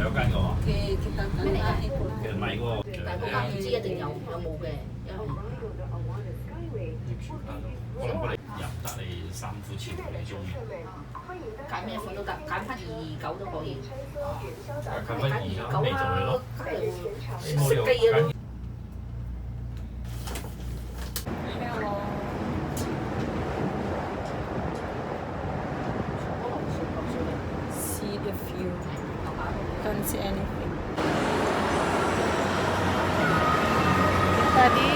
有間嘅喎，kita kan ikut. 其實唔係喎。但係我唔知一定有冇嘅，因為可能我哋入得你3副前你中意，揀咩款都得，揀翻229都可以。咁不如啦，你做佢咯。食嘅嘢咯。See the view. Can't see anything. Tadi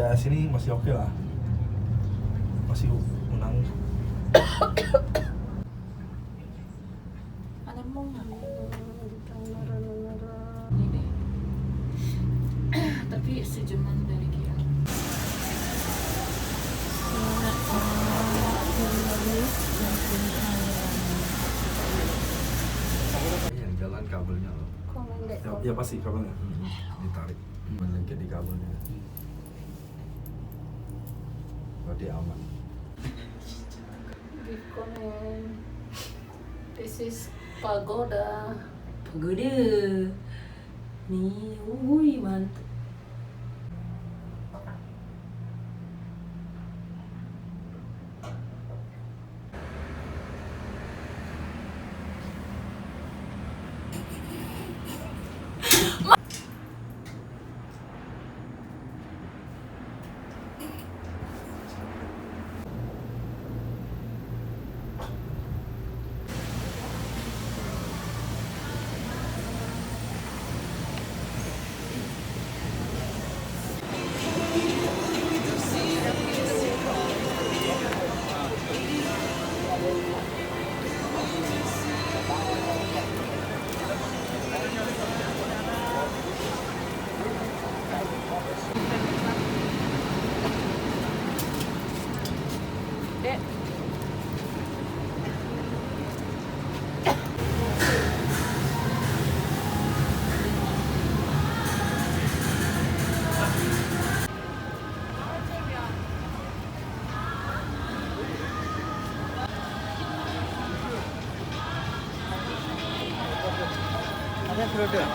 daerah sini masih oke lah, masih menang. ada bunga. Tapi sejaman dari kia. Yang jalan kabelnya loh. Ya pasti kabelnya ditarik, melengket di kabelnya. Berarti aman. This is pagoda. Pagoda. Nih, mantap. Ada produk.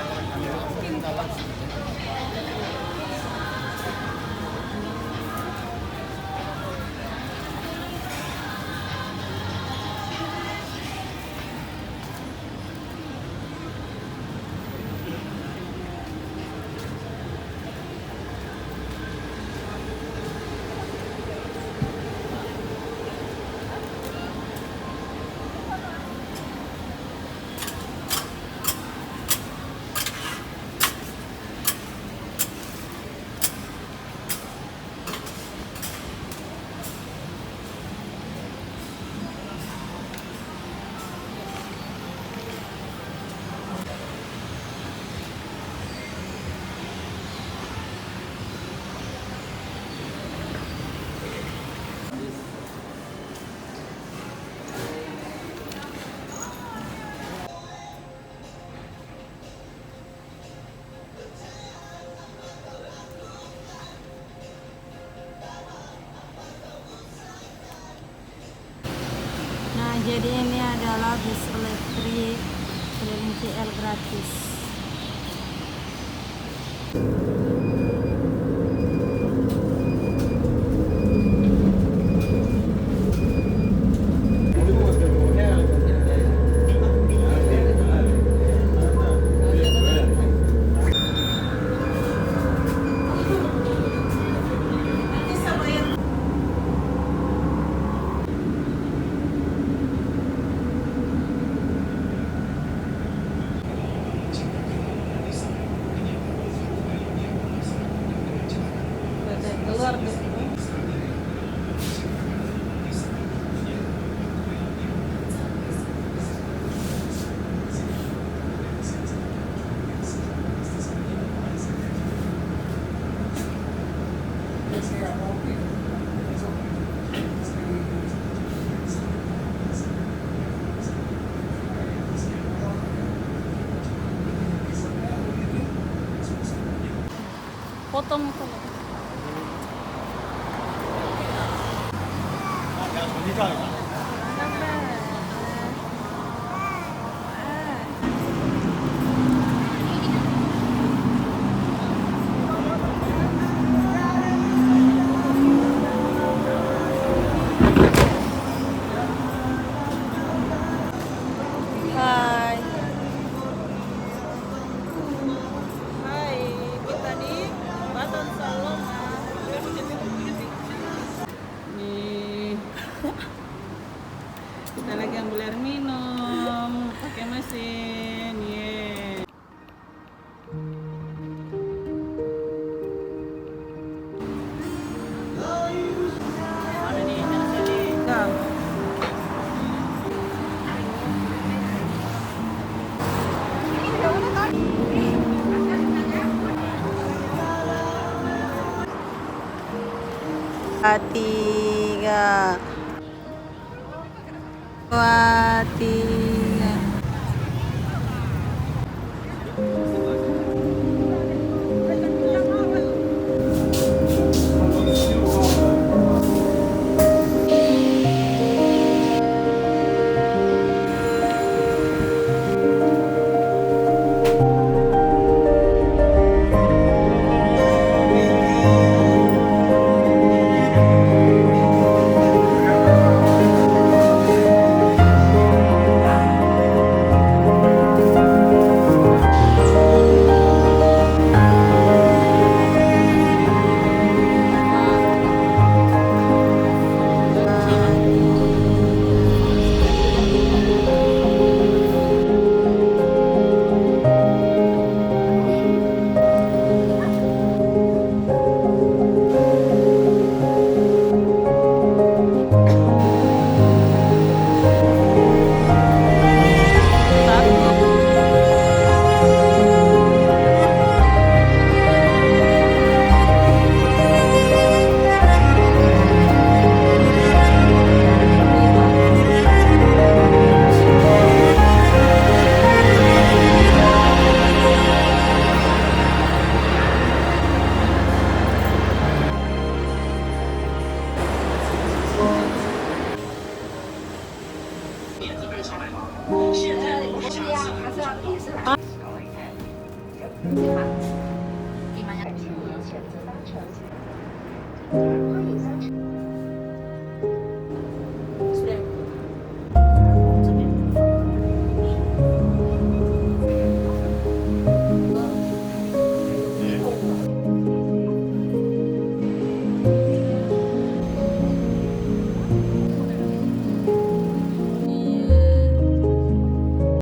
Jadi ini adalah bis elektrik keliling KL gratis. potong-potong. Hai. Hai, kita di Baton Saloma. Nih. Kita lagi ambil air minum pakai mesin. Ye. Mana nih? Jangan sedih. Tiga, dua, tiga.